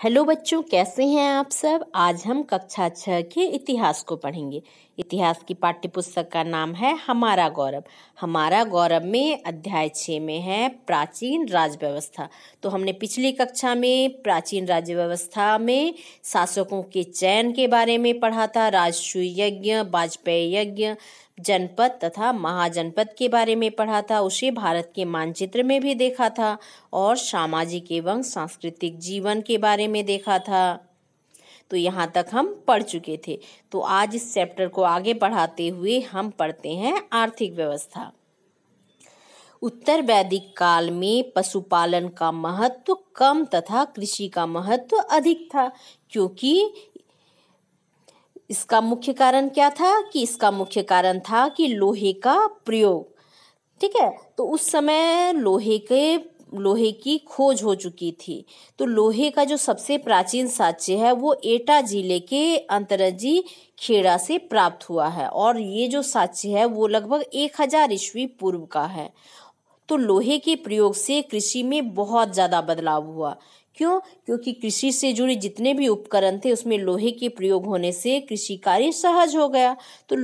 Hello बच्चों, कैसे हैं आप सब। आज हम कक्षा 6 के इतिहास को पढ़ेंगे। इतिहास की पाठ्य पुस्तक का नाम है हमारा गौरव। हमारा गौरव में अध्याय 6 में है प्राचीन राज्य व्यवस्था। तो हमने पिछली कक्षा में प्राचीन राज्य व्यवस्था में शासकों के चयन के बारे में पढ़ा था। राजसूय यज्ञ, वाजपेयी यज्ञ, जनपद तथा महाजनपद के बारे में पढ़ा था। उसे भारत के मानचित्र में भी देखा था और सामाजिक एवं सांस्कृतिक जीवन के बारे में देखा था। तो यहाँ तक हम पढ़ चुके थे। तो आज इस चैप्टर को आगे बढ़ाते हुए हम पढ़ते हैं आर्थिक व्यवस्था। उत्तर वैदिक काल में पशुपालन का महत्व कम तथा कृषि का महत्व अधिक था, क्योंकि इसका मुख्य कारण क्या था कि इसका मुख्य कारण था कि लोहे का प्रयोग। ठीक है, तो उस समय लोहे की खोज हो चुकी थी। तो लोहे का जो सबसे प्राचीन साक्ष्य है वो एटा जिले के अंतरजी खेड़ा से प्राप्त हुआ है और ये जो साक्ष्य है वो लगभग 1000 ईस्वी पूर्व का है। तो लोहे के प्रयोग से कृषि में बहुत ज़्यादा बदलाव हुआ। क्यों? क्योंकि कृषि से जुड़े जितने भी उपकरण थे उसमें लोहे के प्रयोग होने से कृषि कार्य सहज हो गया। तो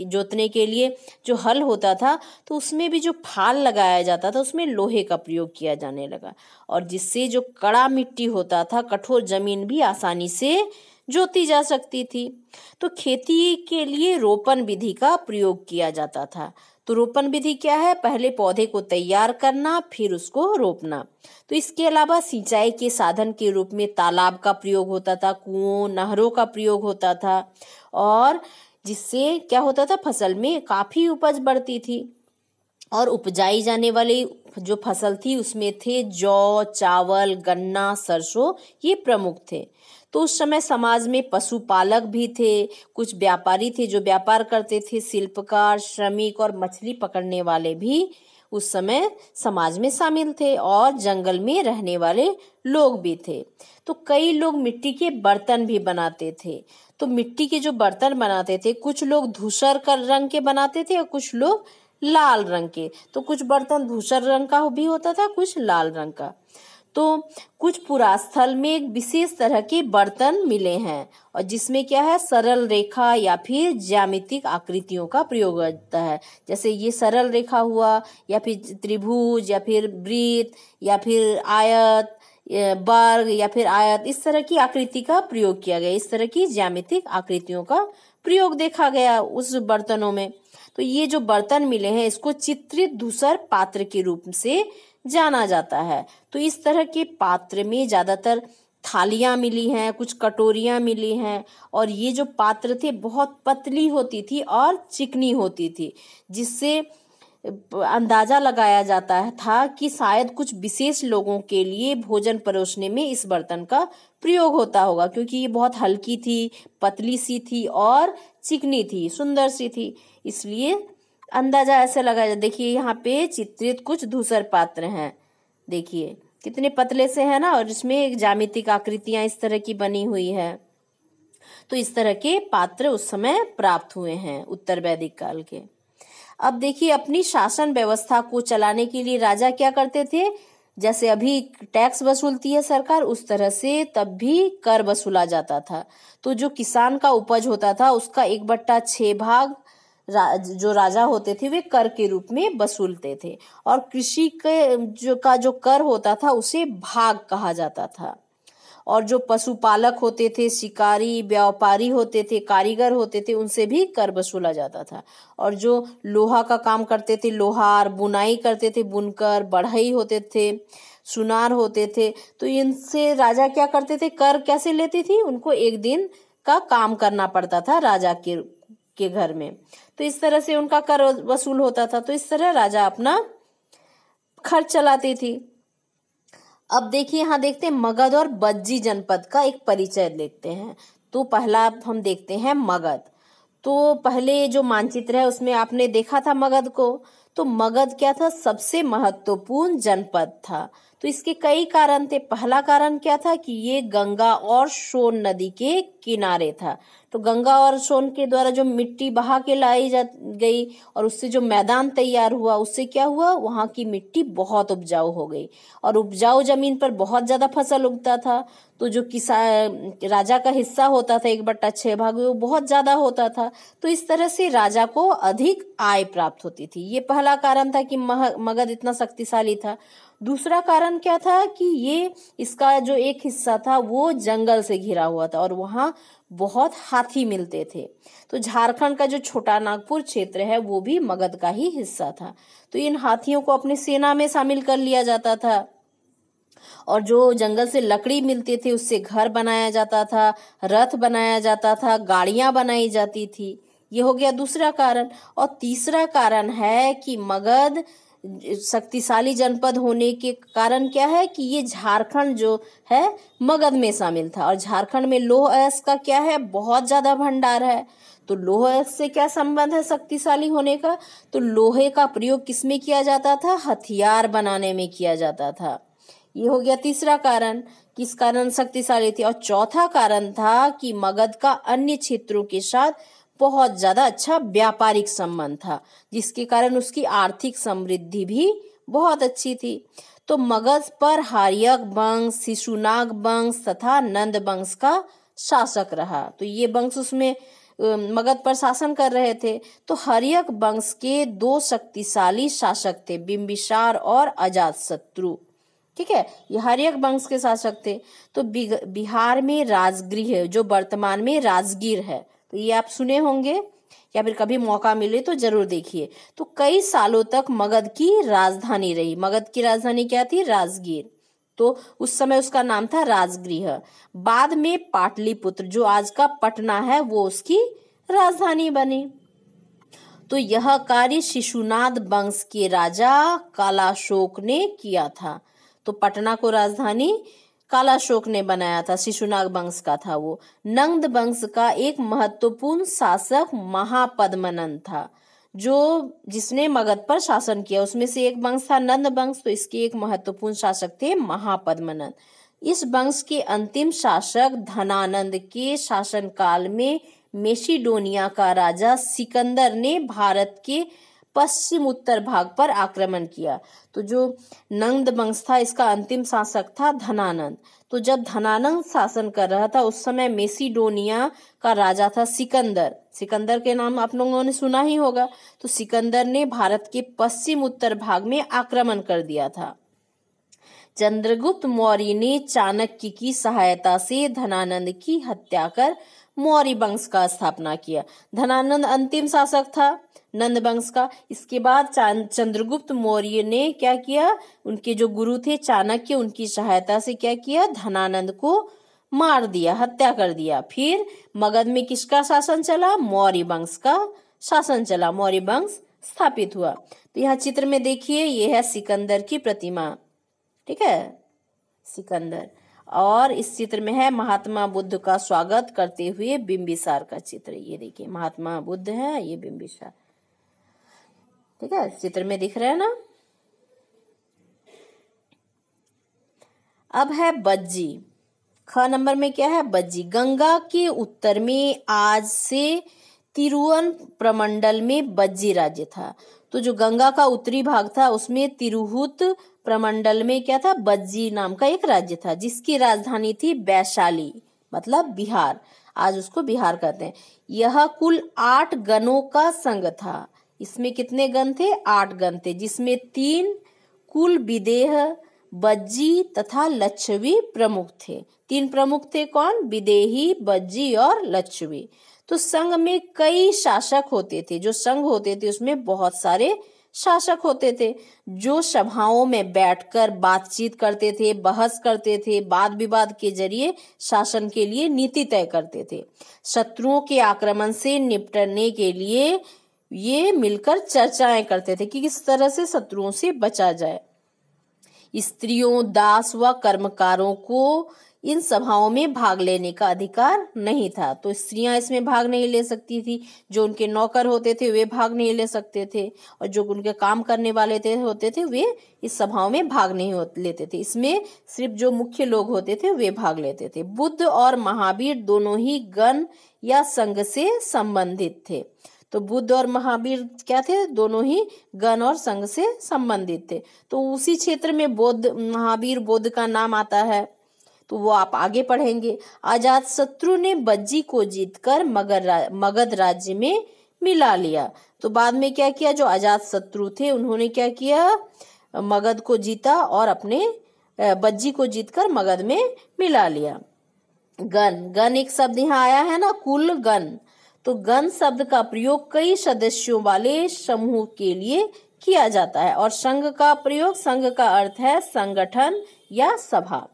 जोतने के लिए जो हल होता था तो उसमें भी जो फाल लगाया जाता था उसमें लोहे का प्रयोग किया जाने लगा, और जिससे जो कड़ा मिट्टी होता था, कठोर जमीन भी आसानी से जोती जा सकती थी। तो खेती के लिए रोपण विधि का प्रयोग किया जाता था। तो रोपण विधि क्या है? पहले पौधे को तैयार करना, फिर उसको रोपना। तो इसके अलावा सिंचाई के साधन के रूप में तालाब का प्रयोग होता था, कुओं, नहरों का प्रयोग होता था, और जिससे क्या होता था, फसल में काफी उपज बढ़ती थी। और उपजाई जाने वाली जो फसल थी उसमें थे जौ, चावल, गन्ना, सरसों, ये प्रमुख थे। तो उस समय समाज में पशुपालक भी थे, कुछ व्यापारी थे जो व्यापार करते थे, शिल्पकार, श्रमिक और मछली पकड़ने वाले भी उस समय समाज में शामिल थे, और जंगल में रहने वाले लोग भी थे। तो कई लोग मिट्टी के बर्तन भी बनाते थे। तो मिट्टी के जो बर्तन बनाते थे, कुछ लोग धूसर रंग के बनाते थे और कुछ लोग लाल रंग के। तो कुछ बर्तन धूसर रंग का भी होता था, कुछ लाल रंग का। तो कुछ पुरास्थल में एक विशेष तरह के बर्तन मिले हैं, और जिसमें क्या है, सरल रेखा या फिर ज्यामितिक आकृतियों का प्रयोग होता है। जैसे ये सरल रेखा हुआ, या फिर त्रिभुज, या फिर वृत्त, या फिर आयत, वर्ग, या फिर आयत, इस तरह की आकृति का प्रयोग किया गया। इस तरह की ज्यामितिक आकृतियों का प्रयोग देखा गया उस बर्तनों में। तो ये जो बर्तन मिले हैं इसको चित्रित धूसर पात्र के रूप से जाना जाता है। तो इस तरह के पात्र में ज्यादातर थालियां मिली हैं, कुछ कटोरियां मिली हैं, और ये जो पात्र थे बहुत पतली होती थी और चिकनी होती थी, जिससे अंदाजा लगाया जाता था कि शायद कुछ विशेष लोगों के लिए भोजन परोसने में इस बर्तन का प्रयोग होता होगा, क्योंकि ये बहुत हल्की थी, पतली सी थी और चिकनी थी, सुंदर सी थी, इसलिए अंदाजा ऐसे लगाया। देखिए यहाँ पे चित्रित कुछ धूसर पात्र हैं, देखिए कितने पतले से है ना, और इसमें एक ज्यामितिक आकृतियां इस तरह की बनी हुई है। तो इस तरह के पात्र उस समय प्राप्त हुए हैं उत्तर वैदिक काल के। अब देखिए, अपनी शासन व्यवस्था को चलाने के लिए राजा क्या करते थे, जैसे अभी टैक्स वसूलती है सरकार, उस तरह से तब भी कर वसूला जाता था। तो जो किसान का उपज होता था उसका 1/6 भाग जो राजा होते थे वे कर के रूप में वसूलते थे, और कृषि के जो कर होता था उसे भाग कहा जाता था। और जो पशुपालक होते थे, शिकारी, व्यापारी होते थे, कारीगर होते थे, उनसे भी कर वसूला जाता था। और जो लोहा का काम करते थे, लोहार, बुनाई करते थे, बुनकर, बढ़ई होते थे, सुनार होते थे, तो इनसे राजा क्या करते थे, कर कैसे लेती थी, उनको 1 दिन का काम करना पड़ता था राजा के घर में। तो इस तरह से उनका कर वसूल होता था। तो इस तरह राजा अपना खर्च चलाती थी। अब देखिए, यहाँ देखते हैं मगध और बज्जी जनपद का एक परिचय देखते हैं। तो पहला हम देखते हैं मगध। तो पहले जो मानचित्र है उसमें आपने देखा था मगध को। तो मगध क्या था, सबसे महत्वपूर्ण जनपद था। तो इसके कई कारण थे। पहला कारण क्या था कि ये गंगा और सोन नदी के किनारे था। तो गंगा और सोन के द्वारा जो मिट्टी बहा के लाई जा गई और उससे जो मैदान तैयार हुआ, उससे क्या हुआ, वहां की मिट्टी बहुत उपजाऊ हो गई और उपजाऊ जमीन पर बहुत ज्यादा फसल उगता था। तो जो किसान राजा का हिस्सा होता था 1/6 वो बहुत ज्यादा होता था। तो इस तरह से राजा को अधिक आय प्राप्त होती थी। ये पहला कारण था कि मगध इतना शक्तिशाली था। दूसरा कारण क्या था कि ये इसका जो एक हिस्सा था वो जंगल से घिरा हुआ था और वहां बहुत हाथी मिलते थे। तो झारखंड का जो छोटा नागपुर क्षेत्र है वो भी मगध का ही हिस्सा था। तो इन हाथियों को अपनी सेना में शामिल कर लिया जाता था और जो जंगल से लकड़ी मिलती थी उससे घर बनाया जाता था, रथ बनाया जाता था, गाड़ियां बनाई जाती थी। ये हो गया दूसरा कारण। और तीसरा कारण है कि मगध शक्तिशाली जनपद होने के कारण क्या है कि ये झारखंड जो है मगध में शामिल था और झारखंड में लौह अयस्क का क्या है, बहुत ज्यादा भंडार है। तो लौह अयस्क से क्या संबंध है शक्तिशाली होने का, तो लोहे का प्रयोग किसमें किया जाता था, हथियार बनाने में किया जाता था। ये हो गया तीसरा कारण, किस कारण शक्तिशाली थी। और चौथा कारण था कि मगध का अन्य क्षेत्रों के साथ बहुत ज्यादा अच्छा व्यापारिक संबंध था, जिसके कारण उसकी आर्थिक समृद्धि भी बहुत अच्छी थी। तो मगध पर हर्यक वंश, शिशुनाग वंश तथा नंद वंश का शासक रहा। तो ये वंश उसमें मगध पर शासन कर रहे थे। तो हर्यक वंश के 2 शक्तिशाली शासक थे, बिंबिसार और अजातशत्रु। ठीक है, ये हर्यक वंश के शासक थे। तो बिहार में राजगृह जो वर्तमान में राजगीर है, तो ये आप सुने होंगे या फिर कभी मौका मिले तो जरूर देखिए। तो कई सालों तक मगध की राजधानी रही। मगध की राजधानी क्या थी, राजगीर। तो उस समय उसका नाम था राजगृह। बाद में पाटलिपुत्र जो आज का पटना है वो उसकी राजधानी बनी। तो यह कार्य शिशुनाद वंश के राजा कालाशोक ने किया था। तो पटना को राजधानी कालाशोक ने बनाया था, शिशुनाग वंश का था वो। नंद वंश का एक महत्वपूर्ण शासक महापद्मनंद था, जो जिसने मगध पर शासन किया। उसमें से एक वंश था नंद वंश, तो इसके एक महत्वपूर्ण शासक थे महापद्मनंद। इस वंश के अंतिम शासक धनानंद के शासनकाल में मेसिडोनिया का राजा सिकंदर ने भारत के पश्चिम उत्तर भाग पर आक्रमण किया। तो जो नंद वंश था इसका अंतिम शासक था धनानंद। तो जब धनानंद शासन कर रहा था उस समय मेसिडोनिया का राजा था सिकंदर। सिकंदर के नाम आप लोगों ने सुना ही होगा। तो सिकंदर ने भारत के पश्चिम उत्तर भाग में आक्रमण कर दिया था। चंद्रगुप्त मौर्य ने चाणक्य की सहायता से धनानंद की हत्या कर मौर्य वंश का स्थापना किया। धनानंद अंतिम शासक था नंद वंश का। इसके बाद चंद्रगुप्त मौर्य ने क्या किया, उनके जो गुरु थे चाणक्य, उनकी सहायता से क्या किया, धनानंद को मार दिया, हत्या कर दिया। फिर मगध में किसका शासन चला, मौर्य वंश का शासन चला, मौर्य वंश स्थापित हुआ। तो यहाँ चित्र में देखिए, ये है सिकंदर की प्रतिमा। ठीक है, सिकंदर। और इस चित्र में है महात्मा बुद्ध का स्वागत करते हुए बिंबिसार का चित्र। ये देखिए महात्मा बुद्ध है, ये बिंबिसार। ठीक है, चित्र में दिख रहा है ना। अब है बज्जी। ख नंबर में क्या है, बज्जी। गंगा के उत्तर में आज से तिरुवन प्रमंडल में बज्जी राज्य था। तो जो गंगा का उत्तरी भाग था उसमें तिरहुत प्रमंडल में क्या था, बज्जी नाम का एक राज्य था, जिसकी राजधानी थी वैशाली, मतलब बिहार। आज उसको बिहार कहते हैं। यह कुल 8 गणों का संघ था। इसमें कितने गण थे, 8 गण थे, जिसमें 3 कुल, विदेह, बज्जी तथा लच्छवी प्रमुख थे। 3 प्रमुख थे, कौन, विदेही, बज्जी और लच्छवी। तो संघ में कई शासक होते थे। जो संघ होते थे उसमें बहुत सारे शासक होते थे, जो सभाओं में बैठकर बातचीत करते थे, बहस करते थे, वाद विवाद के जरिए शासन के लिए नीति तय करते थे। शत्रुओं के आक्रमण से निपटने के लिए ये मिलकर चर्चाएं करते थे कि किस तरह से शत्रुओं से बचा जाए। स्त्रियों, दास व कर्मकारों को इन सभाओं में भाग लेने का अधिकार नहीं था। तो स्त्रियां इसमें भाग नहीं ले सकती थी, जो उनके नौकर होते थे वे भाग नहीं ले सकते थे, और जो उनके काम करने वाले होते थे वे इस सभाओं में भाग नहीं लेते थे। इसमें सिर्फ जो मुख्य लोग होते थे वे भाग लेते थे। बुद्ध और महावीर दोनों ही गण या संघ से संबंधित थे। तो बुद्ध और महावीर क्या थे? दोनों ही गण और संघ से संबंधित थे। तो उसी क्षेत्र में महावीर बुद्ध का नाम आता है, तो वो आप आगे पढ़ेंगे। अजातशत्रु ने बज्जी को जीतकर मगध राज्य में मिला लिया। तो बाद में क्या किया? जो अजातशत्रु थे उन्होंने क्या किया? मगध को जीता और अपने बज्जी को जीतकर मगध में मिला लिया। गण एक शब्द यहाँ आया है ना, कुल गण। तो गण शब्द का प्रयोग कई सदस्यों वाले समूह के लिए किया जाता है, और संघ का प्रयोग, संघ का अर्थ है संगठन या सभा।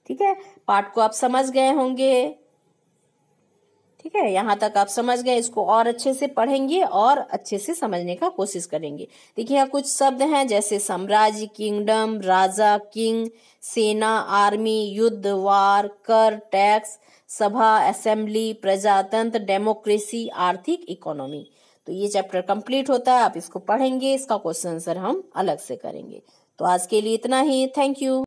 ठीक है, पाठ को आप समझ गए होंगे। ठीक है, यहाँ तक आप समझ गए। इसको और अच्छे से पढ़ेंगे और अच्छे से समझने का कोशिश करेंगे। देखिए यहाँ कुछ शब्द हैं, जैसे साम्राज्य, किंगडम, राजा, किंग, सेना, आर्मी, युद्ध, वार, कर, टैक्स, सभा, असेंबली, प्रजातंत्र, डेमोक्रेसी, आर्थिक, इकोनॉमी। तो ये चैप्टर कंप्लीट होता है। आप इसको पढ़ेंगे, इसका क्वेश्चन आंसर हम अलग से करेंगे। तो आज के लिए इतना ही। Thank you.